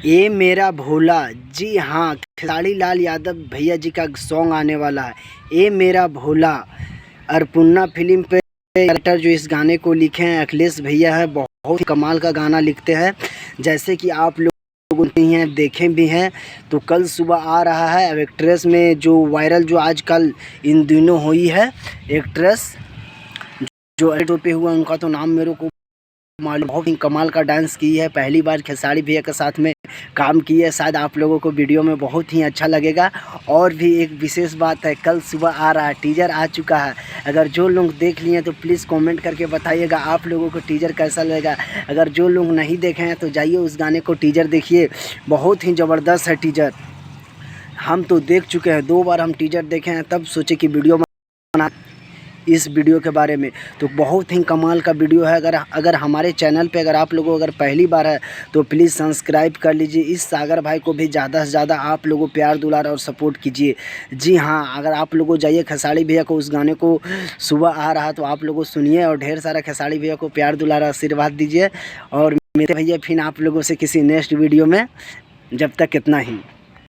ए मेरा भोला। जी हाँ, खेसारी लाल यादव भैया जी का सॉन्ग आने वाला है, ए मेरा भोला। अन्नपूर्णा फिल्म पे डायरेक्टर जो इस गाने को लिखे हैं अखिलेश भैया है। बहुत कमाल का गाना लिखते हैं, जैसे कि आप लोग नहीं हैं देखे भी हैं। तो कल सुबह आ रहा है। अब एक्ट्रेस में जो वायरल जो आजकल इन दिनों हुई है, एक्ट्रेस जो एडिट पे हुआ उनका तो नाम मेरे को मालूम। बहुत ही कमाल का डांस की है, पहली बार खेसारी भैया के साथ में काम की है। शायद आप लोगों को वीडियो में बहुत ही अच्छा लगेगा। और भी एक विशेष बात है, कल सुबह आ रहा है, टीजर आ चुका है। अगर जो लोग देख लिए तो प्लीज़ कमेंट करके बताइएगा आप लोगों को टीजर कैसा लगेगा। अगर जो लोग नहीं देखे हैं तो जाइए उस गाने को टीजर देखिए, बहुत ही ज़बरदस्त है टीजर। हम तो देख चुके हैं, 2 बार हम टीजर देखे हैं, तब सोचे कि वीडियो बना इस वीडियो के बारे में। तो बहुत ही कमाल का वीडियो है। अगर हमारे चैनल पे अगर आप लोगों अगर पहली बार है तो प्लीज़ सब्सक्राइब कर लीजिए। इस सागर भाई को भी ज़्यादा से ज़्यादा आप लोगों प्यार दुलार और सपोर्ट कीजिए। जी हाँ, अगर आप लोगों जाइए खेसारी भैया को, उस गाने को सुबह आ रहा तो आप लोगों सुनिए और ढेर सारा खेसारी भैया को प्यार दुलार आशीर्वाद दीजिए। और मेरे भैया फिर आप लोगों से किसी नेक्स्ट वीडियो में, जब तक इतना ही।